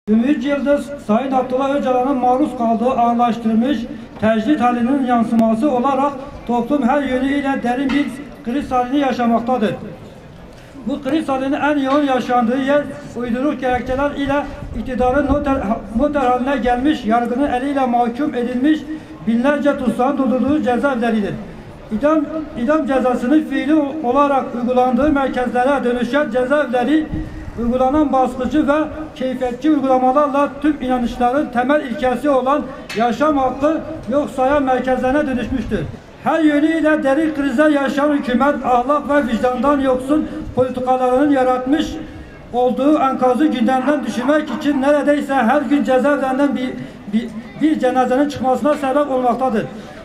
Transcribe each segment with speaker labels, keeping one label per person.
Speaker 1: 23 yıldır Sayın Abdullah Öcalan'ın maruz kaldığı ağırlaştırılmış tecrit halinin yansıması olarak toplum her yönüyle derin bir kriz halini yaşamaktadır. Bu kriz halinin en yoğun yaşandığı yer uyduruk gerekçeler ile iktidarın noter haline gelmiş, yargının eliyle mahkum edilmiş binlerce tutsağın durdurduğu cezaevleridir. İdam cezasının fiili olarak uygulandığı merkezlere dönüşen cezaevleri uygulanan baskıcı ve keyfiyetçi uygulamalarla tüm inanışların temel ilkesi olan yaşam hakkı yok sayan merkezlerine dönüşmüştür. Her yönüyle derin krizler yaşayan hükümet ahlak ve vicdandan yoksun politikalarının yaratmış olduğu enkazı gündemden düşürmek için neredeyse her gün cezaevlerinden bir cenazenin çıkmasına sebep olmaktadır.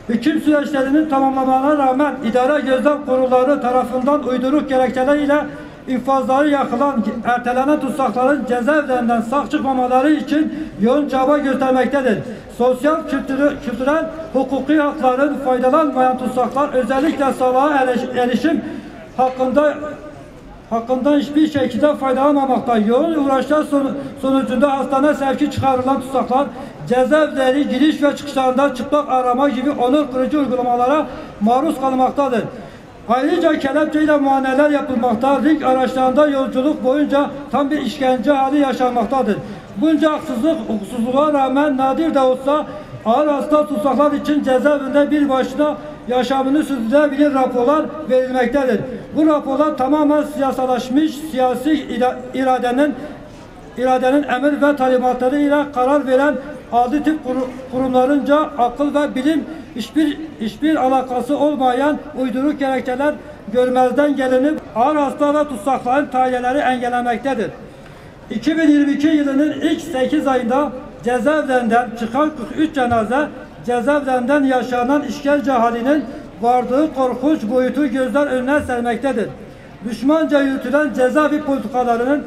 Speaker 1: Hüküm süreçlerinin tamamlamalarına rağmen idare gözlem kurulları tarafından uyduruk gerekçeleriyle infazları yakılan, ertelenen tutsakların cezaevlerinden sağ çıkmamaları için yoğun çaba göstermektedir. Sosyal, kültürel, hukuki hakların faydalanmayan tutsaklar özellikle sağlığa erişim hakkında hiçbir şekilde faydalanmamakta. Yoğun uğraşlar sonucunda hastane sevki çıkarılan tutsaklar cezaevleri giriş ve çıkışlarında çıplak arama gibi onur kırıcı uygulamalara maruz kalmaktadır. Ayrıca kelepçeyle muayeneler yapılmakta, ring araçlarında yolculuk boyunca tam bir işkence hali yaşanmaktadır. Bunca hukuksuzluğa rağmen nadir de olsa ağır hasta tutsaklar için cezaevinde bir başına yaşamını sürdürebilir raporlar verilmektedir. Bu raporlar tamamen siyasallaşmış, siyasi iradenin emir ve talimatları ile karar veren adli tip kurumlarınca akıl ve bilim hiçbir alakası olmayan uyduruk gerekçeler görmezden gelinip ağır hasta ve tutsakların tahliyeleri engellenmektedir. 2022 yılının ilk 8 ayında cezaevlerinden çıkan 43 cenaze cezaevlerinden yaşanan işkence halinin vardığı korkunç boyutu gözler önüne sermektedir. Düşmanca yürütülen cezaevi politikalarının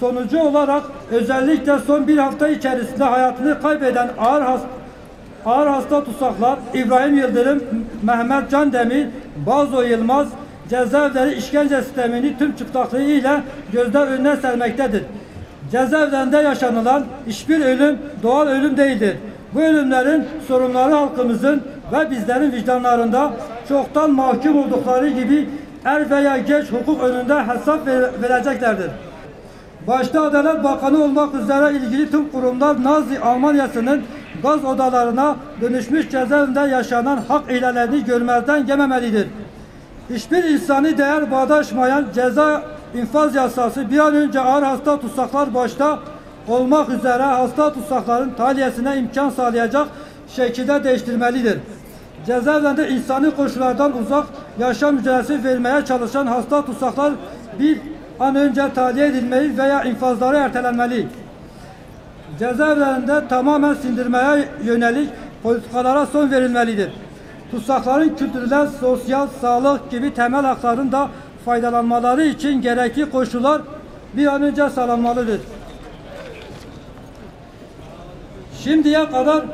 Speaker 1: sonucu olarak özellikle son bir hafta içerisinde hayatını kaybeden ağır hasta tutsaklar İbrahim Yıldırım, Mehmet Candemir, Bazo Yılmaz cezaevleri işkence sistemini tüm çıplaklığıyla gözler önüne sermektedir. Cezaevlerinde yaşanılan hiçbir ölüm doğal ölüm değildir. Bu ölümlerin sorunları halkımızın ve bizlerin vicdanlarında çoktan mahkum oldukları gibi er veya geç hukuk önünde hesap vereceklerdir. Başta Adalet Bakanı olmak üzere ilgili tüm kurumlar Nazi Almanyası'nın gaz odalarına dönüşmüş cezaevinde yaşanan hak ihlalerini görmezden gelmemelidir. Hiçbir insani değer bağdaşmayan ceza infaz yasası bir an önce ağır hasta tutsaklar başta olmak üzere hasta tutsakların tahliyesine imkan sağlayacak şekilde değiştirmelidir. Cezaevlerinde insani koşullardan uzak yaşam mücadelesi vermeye çalışan hasta tutsaklar bir an önce tahliye edilmeli veya infazları ertelenmeli. Cezaevlerinde tamamen sindirmeye yönelik politikalara son verilmelidir. Tutsakların kültürel, sosyal, sağlık gibi temel hakların da faydalanmaları için gerekli koşullar bir an önce sağlanmalıdır. Şimdiye kadar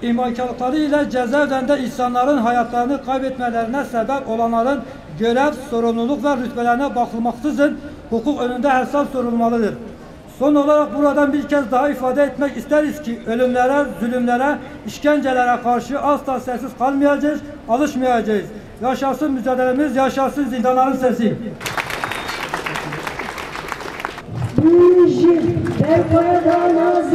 Speaker 1: ihmalkarlıkları ile cezaevlerinde insanların hayatlarını kaybetmelerine sebep olanların görev, sorumluluk ve rütbelerine bakılmaksızın hukuk önünde hesap sorulmalıdır. Son olarak buradan bir kez daha ifade etmek isteriz ki ölümlere, zulümlere, işkencelere karşı asla sessiz kalmayacağız, alışmayacağız. Yaşasın mücadelemiz, yaşasın zindanların sesi.
Speaker 2: Bu rejim Berkay'a